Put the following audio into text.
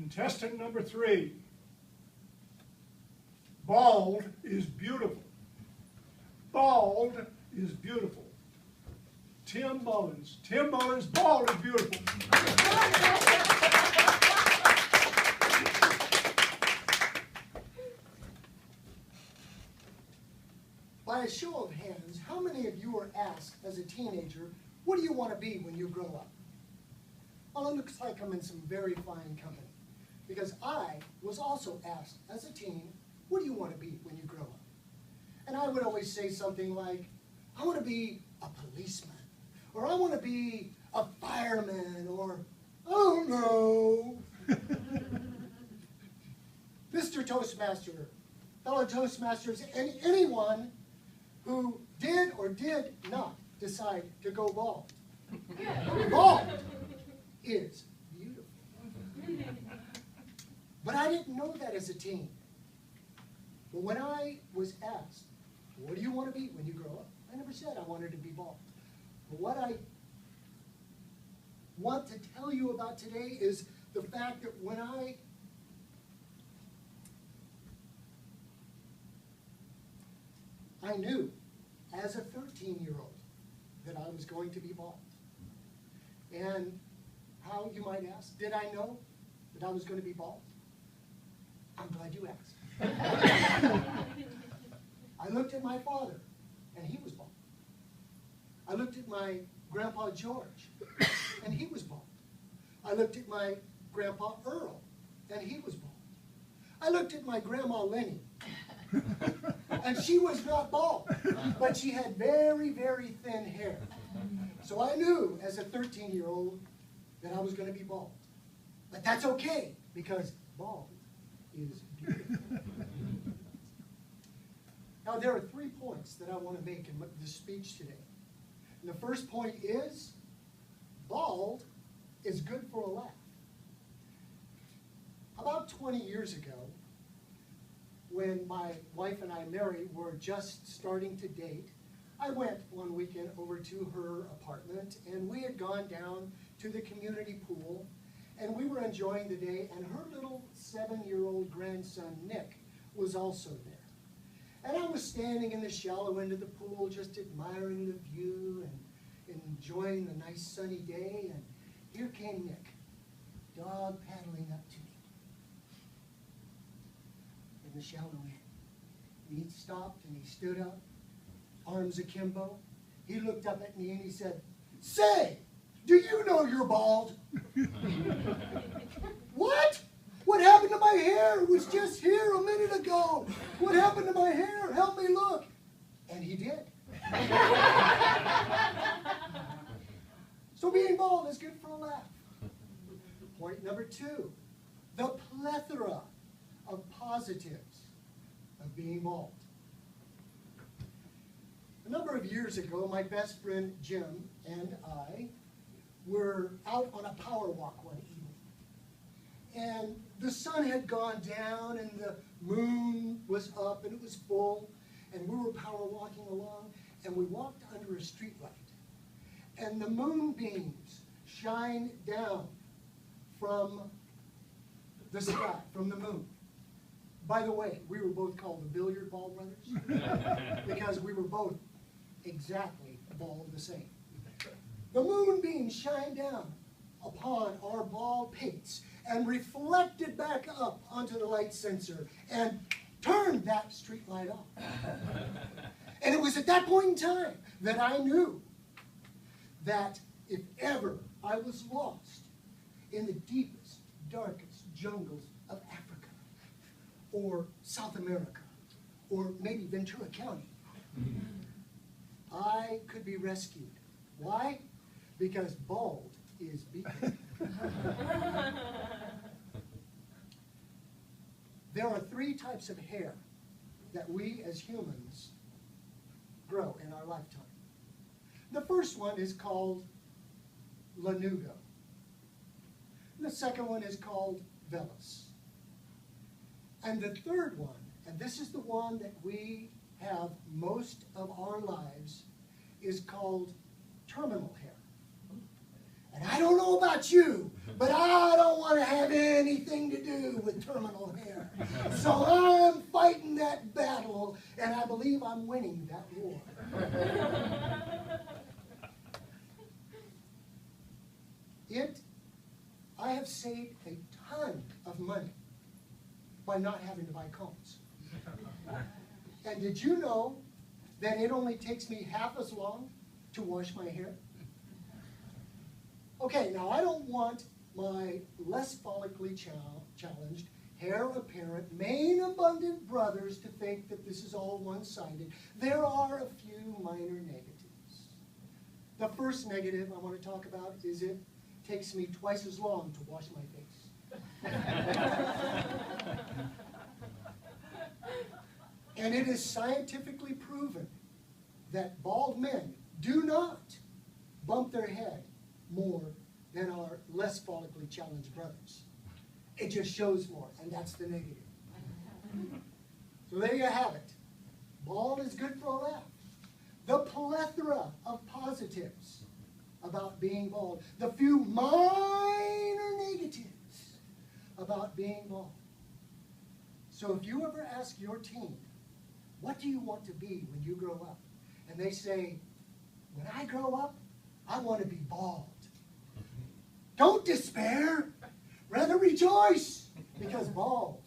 Contestant number 3. Bald is beautiful. Bald is beautiful. Tim Mullins. Tim Mullins, bald is beautiful. By a show of hands, how many of you were asked as a teenager, what do you want to be when you grow up? Well, it looks like I'm in some very fine company, because I was also asked as a teen, what do you want to be when you grow up? And I would always say something like, I want to be a policeman, or I want to be a fireman, or, oh no. Mr. Toastmaster, fellow Toastmasters, and anyone who did or did not decide to go bald. Bald is beautiful. But I didn't know that as a teen. But when I was asked, what do you want to be when you grow up? I never said I wanted to be bald. But what I want to tell you about today is the fact that when I knew as a 13-year-old that I was going to be bald. And how, you might ask, did I know that I was going to be bald? I'm glad you asked. I looked at my father, and he was bald. I looked at my grandpa George, and he was bald. I looked at my grandpa Earl, and he was bald. I looked at my grandma Lenny, and she was not bald, but she had very, very thin hair. So I knew as a 13-year-old that I was going to be bald. But that's okay, because bald is beautiful. Now, there are 3 points that I want to make in this speech today. And the first point is, bald is good for a laugh. About 20 years ago, when my wife and I, Mary, were just starting to date, I went one weekend over to her apartment, and we had gone down to the community pool, and we were enjoying the day, and her little 7-year-old grandson, Nick, was also there. And I was standing in the shallow end of the pool, just admiring the view and enjoying the nice sunny day, and here came Nick, dog paddling up to me in the shallow end. And he stopped and he stood up, arms akimbo. He looked up at me and he said, "Say, do you know you're bald?" What? What happened to my hair? It was just here a minute ago. What happened to my hair? Help me look. And he did. So being bald is good for a laugh. Point number 2, the plethora of positives of being bald. A number of years ago, my best friend Jim and I were out on a power walk one evening. And the sun had gone down and the moon was up and it was full, and we were power walking along, and we walked under a street light. And the moonbeams shined down from the sky, from the moon. By the way, we were both called the Billiard Ball Brothers because we were both exactly bald the same. The moonbeams shined down upon our bald pates and reflected back up onto the light sensor and turned that street light off. And it was at that point in time that I knew that if ever I was lost in the deepest, darkest jungles of Africa, or South America, or maybe Ventura County, I could be rescued. Why? Because bald is beautiful. There are 3 types of hair that we as humans grow in our lifetime. The first one is called lanugo. The second one is called vellus. And the third one, and this is the one that we have most of our lives, is called terminal hair. And I don't know about you, But I don't want to have anything to do with terminal hair. So I'm fighting that battle, and I believe I'm winning that war. I have saved a ton of money by not having to buy combs. And did you know that it only takes me half as long to wash my hair? Okay, now I don't want my less follically challenged, hair apparent, mane abundant brothers to think that this is all one-sided. There are a few minor negatives. The first negative I want to talk about is it takes me twice as long to wash my face. And it is scientifically proven that bald men do not bump their head more than our less follically challenged brothers. It just shows more, and that's the negative. So there you have it. Bald is good for all that. The plethora of positives about being bald. The few minor negatives about being bald. So if you ever ask your teen, what do you want to be when you grow up? And they say, when I grow up, I want to be bald. Don't despair. Rather rejoice, because bald